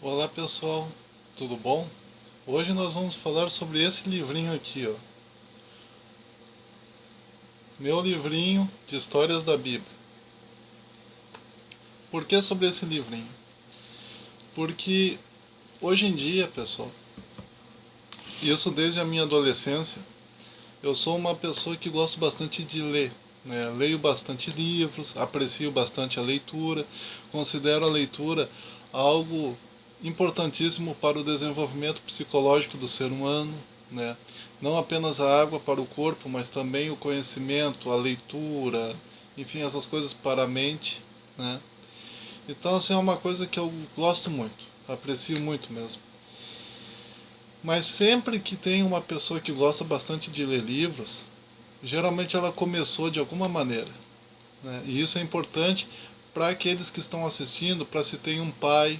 Olá pessoal, tudo bom? Hoje nós vamos falar sobre esse livrinho aqui, ó. Meu livrinho de histórias da Bíblia. Por que sobre esse livrinho? Porque hoje em dia, pessoal, isso desde a minha adolescência, eu sou uma pessoa que gosto bastante de ler, né? Leio bastante livros, aprecio bastante a leitura, considero a leitura algo importantíssimo para o desenvolvimento psicológico do ser humano, né? Não apenas a água para o corpo, mas também o conhecimento, a leitura, enfim, essas coisas para a mente, né? Então, assim, é uma coisa que eu gosto muito, aprecio muito mesmo. Mas sempre que tem uma pessoa que gosta bastante de ler livros, geralmente ela começou de alguma maneira, né? E isso é importante para aqueles que estão assistindo, para se tem um pai,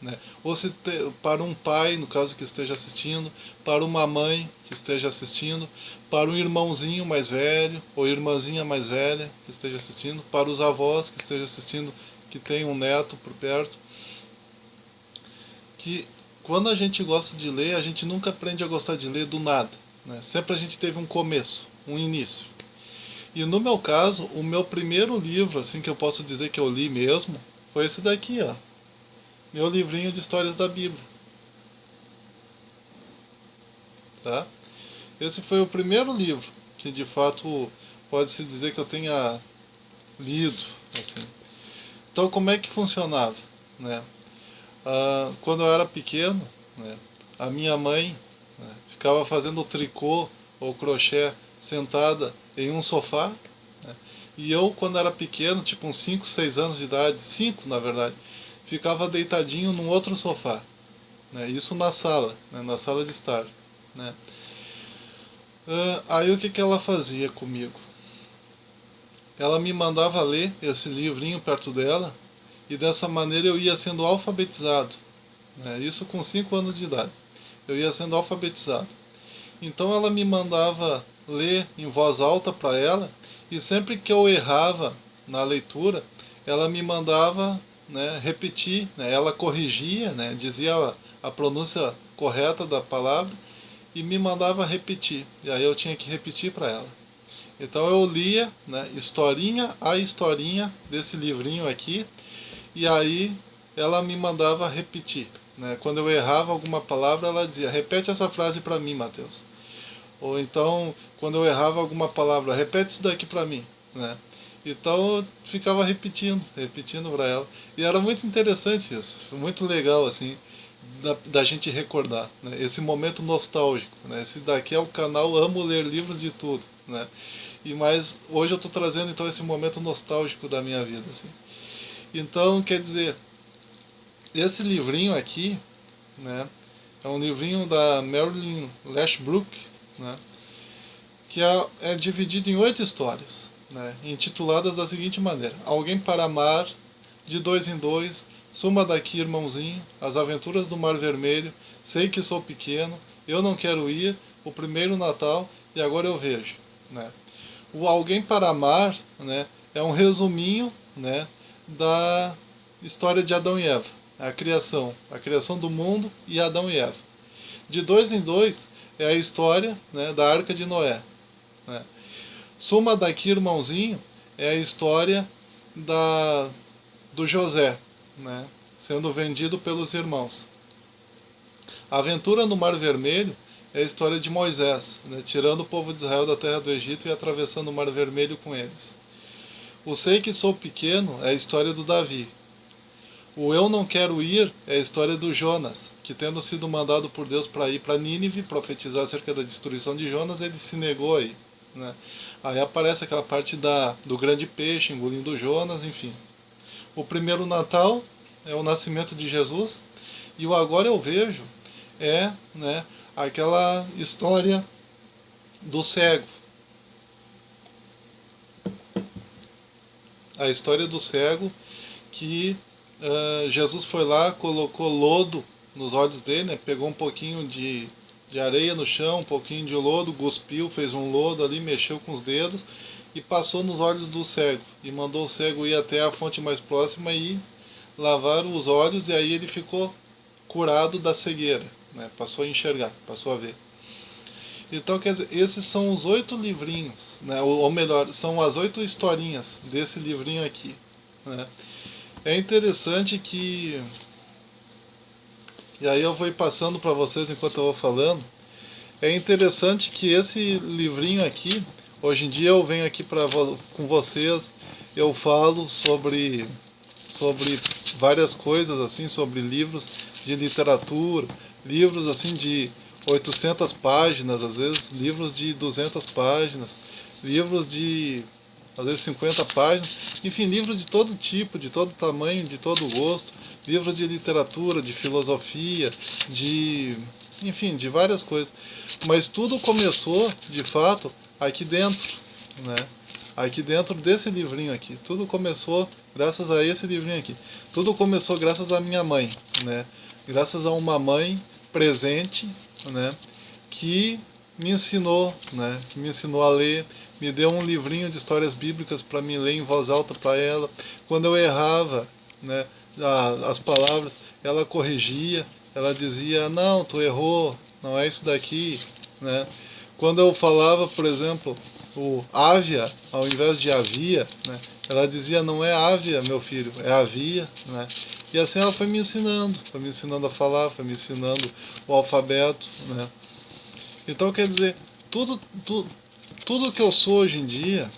né? Ou se para um pai, no caso que esteja assistindo, para uma mãe que esteja assistindo, para um irmãozinho mais velho ou irmãzinha mais velha que esteja assistindo, para os avós que estejam assistindo, que tem um neto por perto, que quando a gente gosta de ler, a gente nunca aprende a gostar de ler do nada, né? Sempre a gente teve um começo, um início. E no meu caso, o meu primeiro livro, assim que eu posso dizer que eu li mesmo, foi esse daqui, ó. Meu livrinho de histórias da Bíblia, tá? Esse foi o primeiro livro que de fato pode-se dizer que eu tenha lido, assim. Então como é que funcionava, né? Quando eu era pequeno, né, a minha mãe, né, ficava fazendo tricô ou crochê sentada em um sofá, né, e eu, quando era pequeno, tipo uns 5, 6 anos de idade, 5 na verdade, ficava deitadinho num outro sofá, né, isso na sala, né, na sala de estar, né. Aí o que, que ela fazia comigo? Ela me mandava ler esse livrinho perto dela e dessa maneira eu ia sendo alfabetizado, né, isso com 5 anos de idade. Eu ia sendo alfabetizado. Então ela me mandava ler em voz alta para ela, e sempre que eu errava na leitura, ela me mandava, né, repetir, né, ela corrigia, né, dizia a pronúncia correta da palavra e me mandava repetir. E aí eu tinha que repetir para ela. Então eu lia, né, historinha a historinha desse livrinho aqui, e aí ela me mandava repetir, né? Quando eu errava alguma palavra, ela dizia: repete essa frase para mim, Mateus. Ou então, quando eu errava alguma palavra, repete isso daqui para mim, né? Então eu ficava repetindo, repetindo para ela. E era muito interessante isso, foi muito legal assim, da gente recordar, né? Esse momento nostálgico, né? Esse daqui é o canal Amo Ler Livros de Tudo, né? E mais hoje eu estou trazendo então esse momento nostálgico da minha vida, assim. Então, quer dizer, esse livrinho aqui, né, é um livrinho da Marilyn Lashbrook, né, que é dividido em 8 histórias, né, intituladas da seguinte maneira: Alguém para Amar, De Dois em Dois, Suma Daqui, Irmãozinho, As Aventuras do Mar Vermelho, Sei que Sou Pequeno, Eu Não Quero Ir, O Primeiro Natal e Agora Eu Vejo. Né. O Alguém para Amar, né, é um resuminho, né, da história de Adão e Eva, a criação do mundo e Adão e Eva. De dois em dois é a história, né, da Arca de Noé. Né. Suma Daqui, Irmãozinho, é a história da, do José, né, sendo vendido pelos irmãos. A Aventura no Mar Vermelho é a história de Moisés, né, tirando o povo de Israel da terra do Egito e atravessando o Mar Vermelho com eles. O Sei que Sou Pequeno é a história do Davi. O Eu Não Quero Ir é a história do Jonas, que tendo sido mandado por Deus para ir para Nínive, profetizar acerca da destruição de Jonas, ele se negou aí. Né? Aí aparece aquela parte do grande peixe engolindo Jonas, enfim. O primeiro Natal é o nascimento de Jesus, e o Agora Eu Vejo é, né, aquela história do cego. A história do cego que Jesus foi lá, colocou lodo nos olhos dele, né? Pegou um pouquinho de areia no chão, um pouquinho de lodo, cuspiu, fez um lodo ali, mexeu com os dedos e passou nos olhos do cego. E mandou o cego ir até a fonte mais próxima e lavar os olhos, e aí ele ficou curado da cegueira, né? Passou a enxergar, passou a ver. Então, quer dizer, esses são os 8 livrinhos, né? Ou melhor, são as 8 historinhas desse livrinho aqui, né? É interessante que, e aí eu vou ir passando para vocês enquanto eu vou falando, é interessante que esse livrinho aqui, hoje em dia eu venho aqui com vocês, eu falo sobre várias coisas assim, sobre livros de literatura, livros assim de 800 páginas, às vezes livros de 200 páginas, livros de às vezes 50 páginas, enfim, livros de todo tipo, de todo tamanho, de todo gosto, livros de literatura, de filosofia, enfim, de várias coisas. Mas tudo começou, de fato, aqui dentro, né? Aqui dentro desse livrinho aqui. Tudo começou graças a esse livrinho aqui. Tudo começou graças à minha mãe, né? Graças a uma mãe presente, né? Que me ensinou, né? Que me ensinou a ler, me deu um livrinho de histórias bíblicas para me ler em voz alta para ela. Quando eu errava, né? As palavras, ela corrigia, ela dizia: não, tu errou, não é isso daqui, né? Quando eu falava, por exemplo, o ávia ao invés de havia, né? Ela dizia: não é ávia, meu filho, é havia, né? E assim ela foi me ensinando a falar, foi me ensinando o alfabeto, né? Então, quer dizer, tudo que eu sou hoje em dia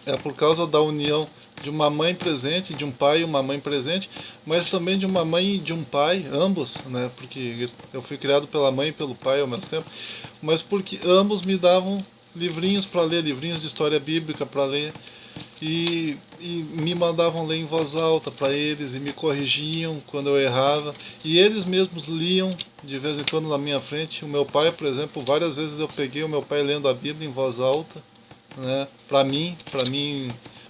é por causa da união de uma mãe presente, de um pai e uma mãe presente, mas também de uma mãe e de um pai, ambos, né? Porque eu fui criado pela mãe e pelo pai ao mesmo tempo, mas porque ambos me davam livrinhos para ler, livrinhos de história bíblica para ler, e me mandavam ler em voz alta para eles e me corrigiam quando eu errava, e eles mesmos liam de vez em quando na minha frente. O meu pai, por exemplo, várias vezes eu peguei o meu pai lendo a Bíblia em voz alta, né, para mim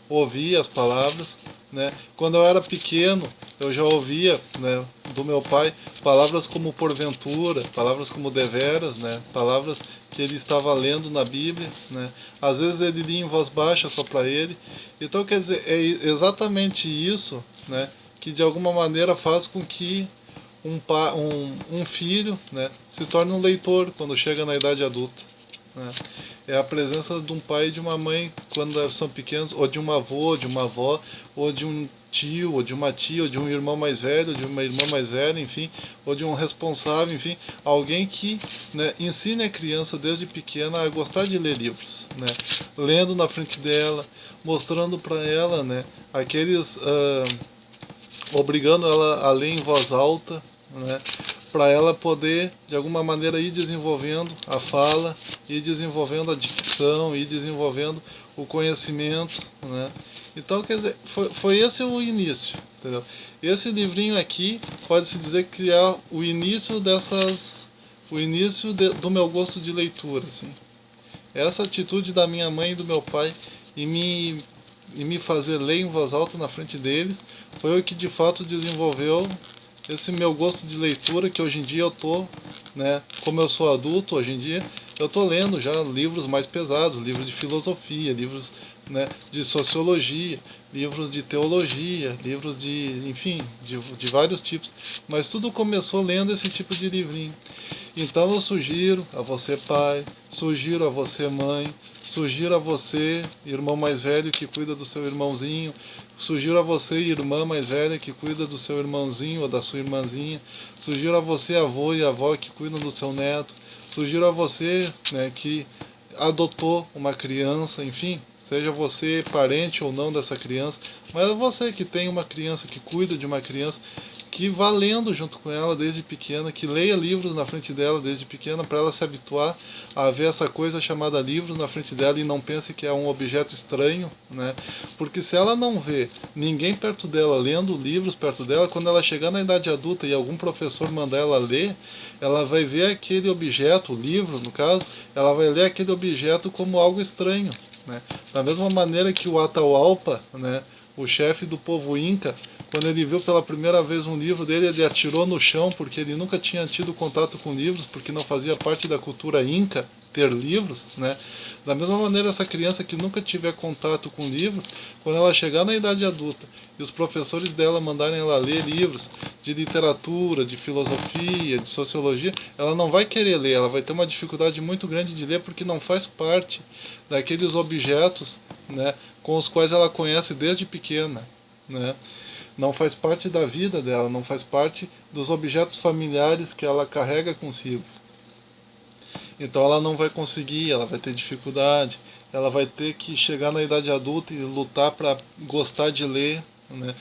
ouvir as palavras, né? Quando eu era pequeno, eu já ouvia, né, do meu pai palavras como porventura, palavras como deveras, né, palavras que ele estava lendo na Bíblia, né? Às vezes ele lia em voz baixa só para ele. Então, quer dizer, é exatamente isso, né, que de alguma maneira faz com que um filho, né, se torne um leitor quando chega na idade adulta, né? É a presença de um pai e de uma mãe quando são pequenos, ou de um avô, ou de uma avó, ou de um tio, ou de uma tia, ou de um irmão mais velho, ou de uma irmã mais velha, enfim, ou de um responsável, enfim, alguém que, né, ensine a criança desde pequena a gostar de ler livros, né, lendo na frente dela, mostrando para ela, né, aqueles, obrigando ela a ler em voz alta, né, para ela poder, de alguma maneira, ir desenvolvendo a fala, ir desenvolvendo a dicção, ir desenvolvendo o conhecimento, né? Então, quer dizer, foi esse o início, entendeu? Esse livrinho aqui, pode-se dizer que é o início do meu gosto de leitura, assim. Essa atitude da minha mãe e do meu pai em me fazer ler em voz alta na frente deles foi o que de fato desenvolveu esse meu gosto de leitura, que hoje em dia eu tô, né, como eu sou adulto hoje em dia, eu tô lendo já livros mais pesados, livros de filosofia, livros, né, de sociologia, livros de teologia, livros de, enfim, de vários tipos, mas tudo começou lendo esse tipo de livrinho. Então eu sugiro a você, pai, sugiro a você, mãe, sugiro a você, irmão mais velho que cuida do seu irmãozinho, sugiro a você, irmã mais velha que cuida do seu irmãozinho ou da sua irmãzinha, sugiro a você, avô e avó que cuidam do seu neto, sugiro a você, né, que adotou uma criança, enfim, seja você parente ou não dessa criança, mas é você que tem uma criança, que cuida de uma criança, que vá lendo junto com ela desde pequena, que leia livros na frente dela desde pequena, para ela se habituar a ver essa coisa chamada livros na frente dela e não pense que é um objeto estranho, né? Porque se ela não vê ninguém perto dela lendo livros perto dela, quando ela chegar na idade adulta e algum professor mandar ela ler, ela vai ver aquele objeto, o livro no caso, ela vai ler aquele objeto como algo estranho, né? Da mesma maneira que o Atahualpa, né, o chefe do povo Inca, quando ele viu pela primeira vez um livro dele, ele atirou no chão, porque ele nunca tinha tido contato com livros, porque não fazia parte da cultura Inca, ter livros, né? Da mesma maneira, essa criança que nunca tiver contato com livros, quando ela chegar na idade adulta e os professores dela mandarem ela ler livros de literatura, de filosofia, de sociologia, ela não vai querer ler, ela vai ter uma dificuldade muito grande de ler porque não faz parte daqueles objetos, né, com os quais ela conhece desde pequena, né? Não faz parte da vida dela, não faz parte dos objetos familiares que ela carrega consigo. Então ela não vai conseguir, ela vai ter dificuldade, ela vai ter que chegar na idade adulta e lutar para gostar de ler, né?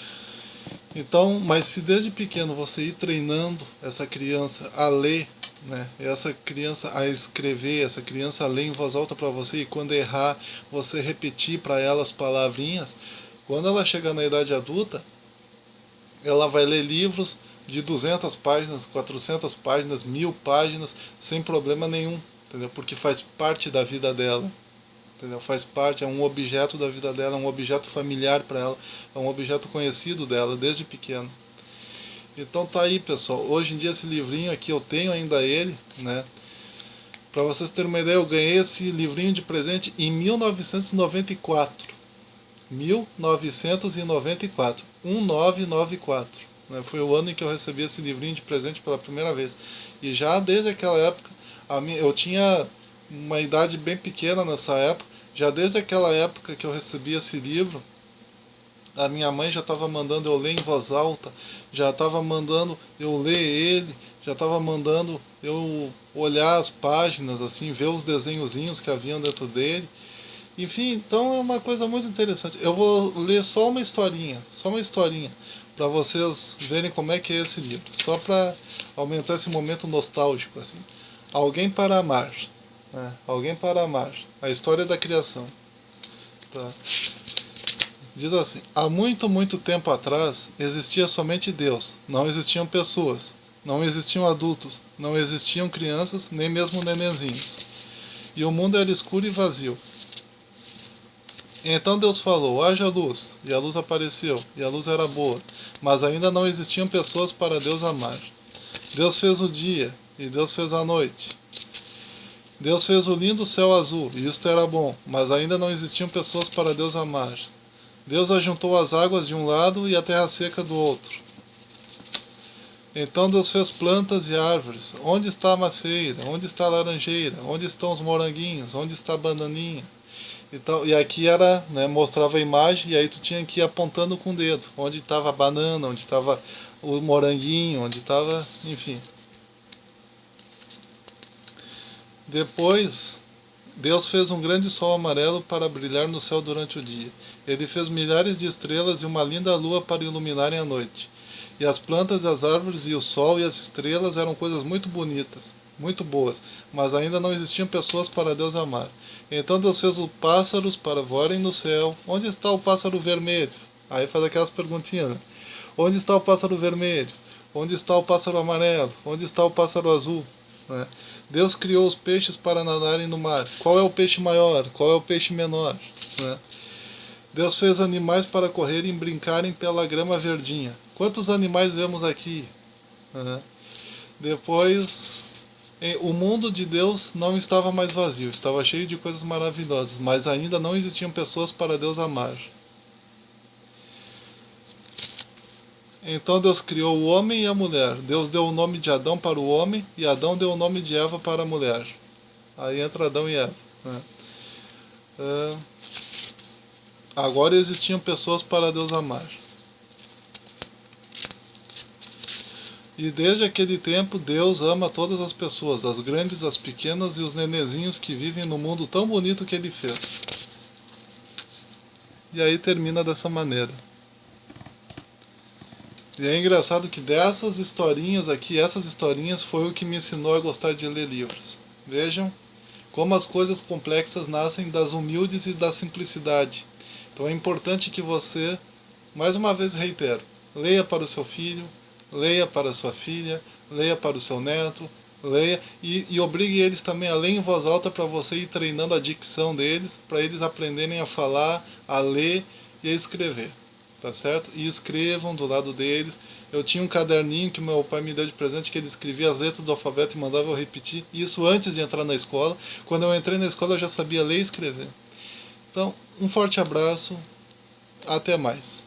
Então, mas se desde pequeno você ir treinando essa criança a ler, né? Essa criança a escrever, essa criança a ler em voz alta para você, e quando errar, você repetir para ela as palavrinhas, quando ela chegar na idade adulta, ela vai ler livros de 200 páginas, 400 páginas, 1000 páginas, sem problema nenhum, entendeu? Porque faz parte da vida dela, entendeu? Faz parte, é um objeto da vida dela, é um objeto familiar para ela, é um objeto conhecido dela desde pequeno. Então tá aí, pessoal. Hoje em dia esse livrinho aqui, eu tenho ainda ele, né? Para vocês terem uma ideia, eu ganhei esse livrinho de presente em 1994. 1994, 1994, né? Foi o ano em que eu recebi esse livrinho de presente pela primeira vez. E já desde aquela época, eu tinha uma idade bem pequena nessa época, já desde aquela época que eu recebi esse livro, a minha mãe já estava mandando eu ler em voz alta, já estava mandando eu ler ele, já estava mandando eu olhar as páginas, assim, ver os desenhozinhos que haviam dentro dele. Enfim, então é uma coisa muito interessante. Eu vou ler só uma historinha, para vocês verem como é que é esse livro, só para aumentar esse momento nostálgico, assim. Alguém para amar, né? Alguém para amar, a história da criação. Tá. Diz assim: há muito, muito tempo atrás existia somente Deus. Não existiam pessoas, não existiam adultos, não existiam crianças, nem mesmo nenenzinhos. E o mundo era escuro e vazio. Então Deus falou: haja luz, e a luz apareceu, e a luz era boa, mas ainda não existiam pessoas para Deus amar. Deus fez o dia, e Deus fez a noite. Deus fez o lindo céu azul, e isto era bom, mas ainda não existiam pessoas para Deus amar. Deus ajuntou as águas de um lado e a terra seca do outro. Então Deus fez plantas e árvores. Onde está a macieira? Onde está a laranjeira? Onde estão os moranguinhos? Onde está a bananinha? Então, e aqui era, né, mostrava a imagem, e aí tu tinha que ir apontando com o dedo. Onde estava a banana, onde estava o moranguinho, onde estava, enfim. Depois, Deus fez um grande sol amarelo para brilhar no céu durante o dia. Ele fez milhares de estrelas e uma linda lua para iluminarem a noite. E as plantas, as árvores e o sol e as estrelas eram coisas muito bonitas, muito boas, mas ainda não existiam pessoas para Deus amar. Então Deus fez os pássaros para voarem no céu. Onde está o pássaro vermelho? Aí faz aquelas perguntinhas, né? Onde está o pássaro vermelho? Onde está o pássaro amarelo? Onde está o pássaro azul? Né? Deus criou os peixes para nadarem no mar. Qual é o peixe maior? Qual é o peixe menor? Né? Deus fez animais para correrem e brincarem pela grama verdinha. Quantos animais vemos aqui? Né? Depois, o mundo de Deus não estava mais vazio, estava cheio de coisas maravilhosas, mas ainda não existiam pessoas para Deus amar. Então Deus criou o homem e a mulher. Deus deu o nome de Adão para o homem e Adão deu o nome de Eva para a mulher. Aí entra Adão e Eva. Né? Agora existiam pessoas para Deus amar. E desde aquele tempo Deus ama todas as pessoas, as grandes, as pequenas e os nenezinhos que vivem no mundo tão bonito que Ele fez. E aí termina dessa maneira. E é engraçado que dessas historinhas aqui, essas historinhas foi o que me ensinou a gostar de ler livros. Vejam como as coisas complexas nascem das humildes e da simplicidade. Então é importante que você, mais uma vez reitero, leia para o seu filho, leia para a sua filha, leia para o seu neto, leia e obrigue eles também a ler em voz alta para você ir treinando a dicção deles, para eles aprenderem a falar, a ler e a escrever. tá certo? E escrevam do lado deles. Eu tinha um caderninho que meu pai me deu de presente, que ele escrevia as letras do alfabeto e mandava eu repetir, isso antes de entrar na escola. Quando eu entrei na escola eu já sabia ler e escrever. Então, um forte abraço, até mais.